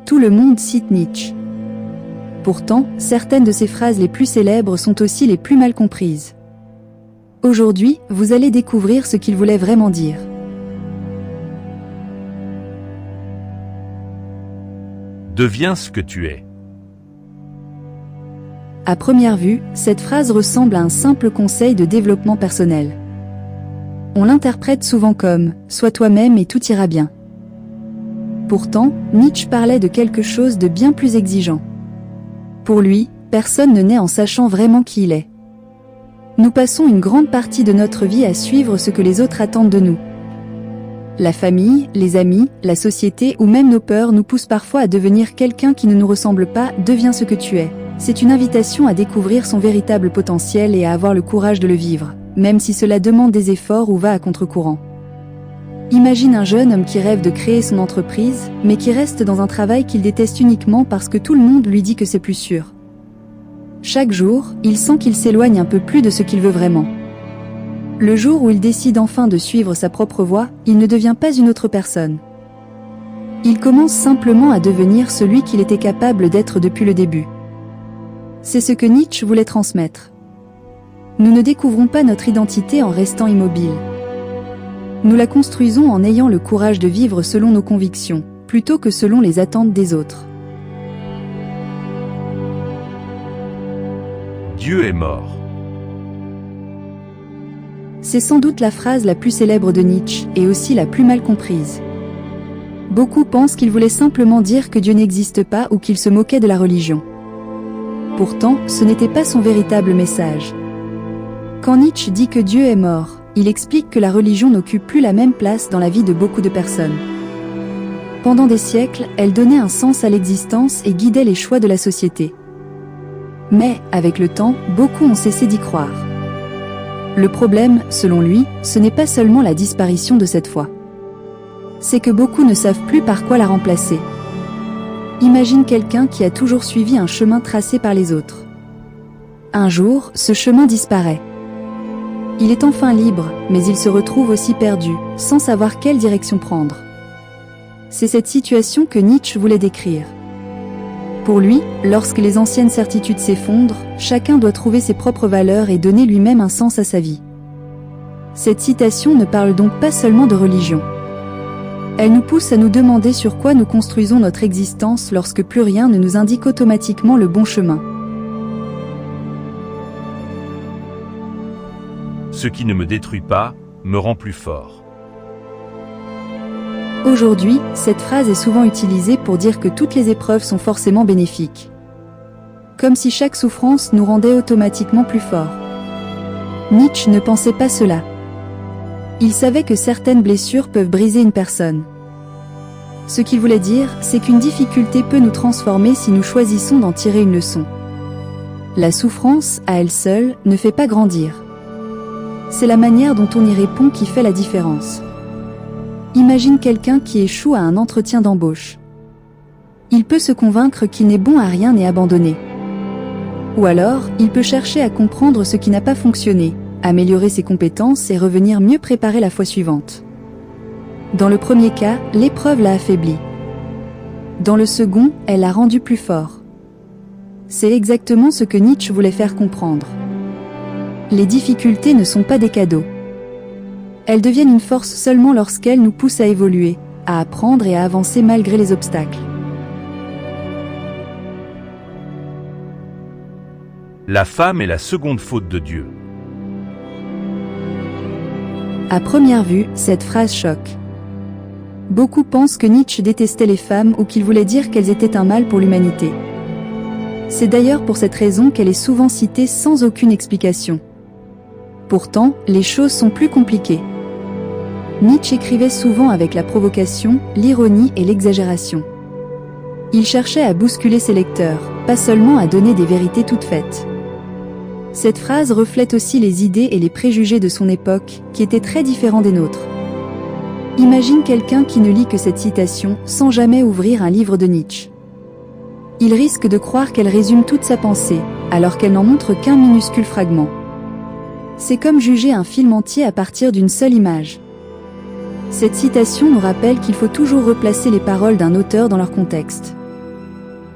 Tout le monde cite Nietzsche. Pourtant, certaines de ses phrases les plus célèbres sont aussi les plus mal comprises. Aujourd'hui, vous allez découvrir ce qu'il voulait vraiment dire. Deviens ce que tu es. À première vue, cette phrase ressemble à un simple conseil de développement personnel. On l'interprète souvent comme « sois toi-même et tout ira bien ». Pourtant, Nietzsche parlait de quelque chose de bien plus exigeant. Pour lui, personne ne naît en sachant vraiment qui il est. Nous passons une grande partie de notre vie à suivre ce que les autres attendent de nous. La famille, les amis, la société ou même nos peurs nous poussent parfois à devenir quelqu'un qui ne nous ressemble pas. Deviens ce que tu es. C'est une invitation à découvrir son véritable potentiel et à avoir le courage de le vivre, même si cela demande des efforts ou va à contre-courant. Imagine un jeune homme qui rêve de créer son entreprise, mais qui reste dans un travail qu'il déteste uniquement parce que tout le monde lui dit que c'est plus sûr. Chaque jour, il sent qu'il s'éloigne un peu plus de ce qu'il veut vraiment. Le jour où il décide enfin de suivre sa propre voie, il ne devient pas une autre personne. Il commence simplement à devenir celui qu'il était capable d'être depuis le début. C'est ce que Nietzsche voulait transmettre. Nous ne découvrons pas notre identité en restant immobiles. Nous la construisons en ayant le courage de vivre selon nos convictions, plutôt que selon les attentes des autres. Dieu est mort. C'est sans doute la phrase la plus célèbre de Nietzsche, et aussi la plus mal comprise. Beaucoup pensent qu'il voulait simplement dire que Dieu n'existe pas ou qu'il se moquait de la religion. Pourtant, ce n'était pas son véritable message. Quand Nietzsche dit que Dieu est mort, il explique que la religion n'occupe plus la même place dans la vie de beaucoup de personnes. Pendant des siècles, elle donnait un sens à l'existence et guidait les choix de la société. Mais, avec le temps, beaucoup ont cessé d'y croire. Le problème, selon lui, ce n'est pas seulement la disparition de cette foi. C'est que beaucoup ne savent plus par quoi la remplacer. Imagine quelqu'un qui a toujours suivi un chemin tracé par les autres. Un jour, ce chemin disparaît. Il est enfin libre, mais il se retrouve aussi perdu, sans savoir quelle direction prendre. C'est cette situation que Nietzsche voulait décrire. Pour lui, lorsque les anciennes certitudes s'effondrent, chacun doit trouver ses propres valeurs et donner lui-même un sens à sa vie. Cette citation ne parle donc pas seulement de religion. Elle nous pousse à nous demander sur quoi nous construisons notre existence lorsque plus rien ne nous indique automatiquement le bon chemin. Ce qui ne me détruit pas, me rend plus fort. Aujourd'hui, cette phrase est souvent utilisée pour dire que toutes les épreuves sont forcément bénéfiques. Comme si chaque souffrance nous rendait automatiquement plus forts. Nietzsche ne pensait pas cela. Il savait que certaines blessures peuvent briser une personne. Ce qu'il voulait dire, c'est qu'une difficulté peut nous transformer si nous choisissons d'en tirer une leçon. La souffrance, à elle seule, ne fait pas grandir. C'est la manière dont on y répond qui fait la différence. Imagine quelqu'un qui échoue à un entretien d'embauche. Il peut se convaincre qu'il n'est bon à rien et abandonner. Ou alors, il peut chercher à comprendre ce qui n'a pas fonctionné, améliorer ses compétences et revenir mieux préparer la fois suivante. Dans le premier cas, l'épreuve l'a affaibli. Dans le second, elle l'a rendu plus fort. C'est exactement ce que Nietzsche voulait faire comprendre. Les difficultés ne sont pas des cadeaux. Elles deviennent une force seulement lorsqu'elles nous poussent à évoluer, à apprendre et à avancer malgré les obstacles. La femme est la seconde faute de Dieu. À première vue, cette phrase choque. Beaucoup pensent que Nietzsche détestait les femmes ou qu'il voulait dire qu'elles étaient un mal pour l'humanité. C'est d'ailleurs pour cette raison qu'elle est souvent citée sans aucune explication. Pourtant, les choses sont plus compliquées. Nietzsche écrivait souvent avec la provocation, l'ironie et l'exagération. Il cherchait à bousculer ses lecteurs, pas seulement à donner des vérités toutes faites. Cette phrase reflète aussi les idées et les préjugés de son époque, qui étaient très différents des nôtres. Imagine quelqu'un qui ne lit que cette citation sans jamais ouvrir un livre de Nietzsche. Il risque de croire qu'elle résume toute sa pensée, alors qu'elle n'en montre qu'un minuscule fragment. C'est comme juger un film entier à partir d'une seule image. Cette citation nous rappelle qu'il faut toujours replacer les paroles d'un auteur dans leur contexte.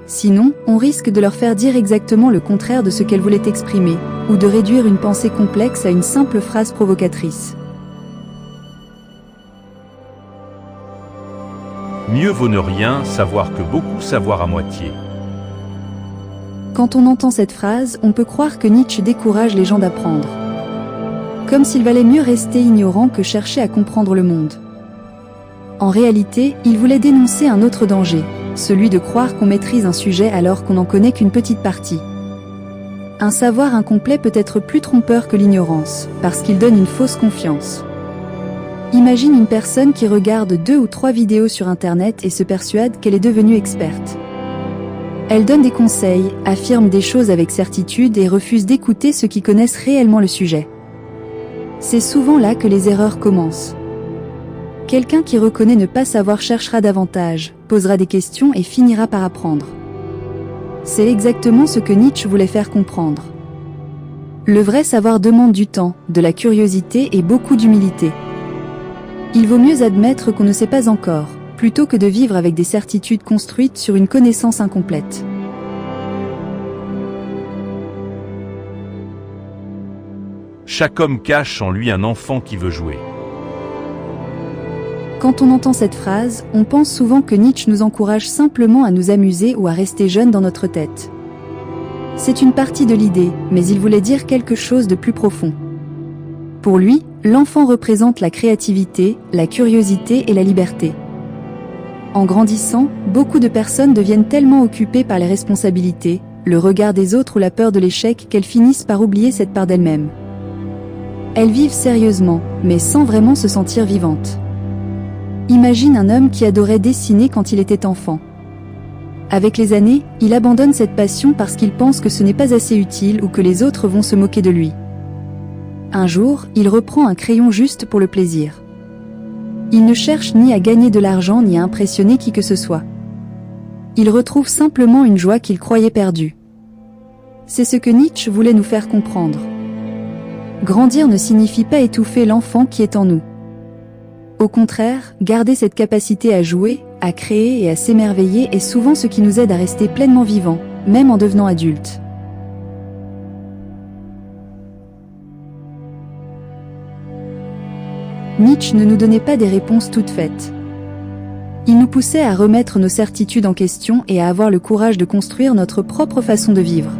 Sinon, on risque de leur faire dire exactement le contraire de ce qu'elles voulaient exprimer, ou de réduire une pensée complexe à une simple phrase provocatrice. Mieux vaut ne rien savoir que beaucoup savoir à moitié. Quand on entend cette phrase, on peut croire que Nietzsche décourage les gens d'apprendre. Comme s'il valait mieux rester ignorant que chercher à comprendre le monde. En réalité, il voulait dénoncer un autre danger, celui de croire qu'on maîtrise un sujet alors qu'on n'en connaît qu'une petite partie. Un savoir incomplet peut être plus trompeur que l'ignorance, parce qu'il donne une fausse confiance. Imagine une personne qui regarde 2 ou 3 vidéos sur Internet et se persuade qu'elle est devenue experte. Elle donne des conseils, affirme des choses avec certitude et refuse d'écouter ceux qui connaissent réellement le sujet. C'est souvent là que les erreurs commencent. Quelqu'un qui reconnaît ne pas savoir cherchera davantage, posera des questions et finira par apprendre. C'est exactement ce que Nietzsche voulait faire comprendre. Le vrai savoir demande du temps, de la curiosité et beaucoup d'humilité. Il vaut mieux admettre qu'on ne sait pas encore, plutôt que de vivre avec des certitudes construites sur une connaissance incomplète. Chaque homme cache en lui un enfant qui veut jouer. Quand on entend cette phrase, on pense souvent que Nietzsche nous encourage simplement à nous amuser ou à rester jeunes dans notre tête. C'est une partie de l'idée, mais il voulait dire quelque chose de plus profond. Pour lui, l'enfant représente la créativité, la curiosité et la liberté. En grandissant, beaucoup de personnes deviennent tellement occupées par les responsabilités, le regard des autres ou la peur de l'échec qu'elles finissent par oublier cette part d'elles-mêmes. Elles vivent sérieusement, mais sans vraiment se sentir vivantes. Imagine un homme qui adorait dessiner quand il était enfant. Avec les années, il abandonne cette passion parce qu'il pense que ce n'est pas assez utile ou que les autres vont se moquer de lui. Un jour, il reprend un crayon juste pour le plaisir. Il ne cherche ni à gagner de l'argent ni à impressionner qui que ce soit. Il retrouve simplement une joie qu'il croyait perdue. C'est ce que Nietzsche voulait nous faire comprendre. Grandir ne signifie pas étouffer l'enfant qui est en nous. Au contraire, garder cette capacité à jouer, à créer et à s'émerveiller est souvent ce qui nous aide à rester pleinement vivants, même en devenant adultes. Nietzsche ne nous donnait pas des réponses toutes faites. Il nous poussait à remettre nos certitudes en question et à avoir le courage de construire notre propre façon de vivre.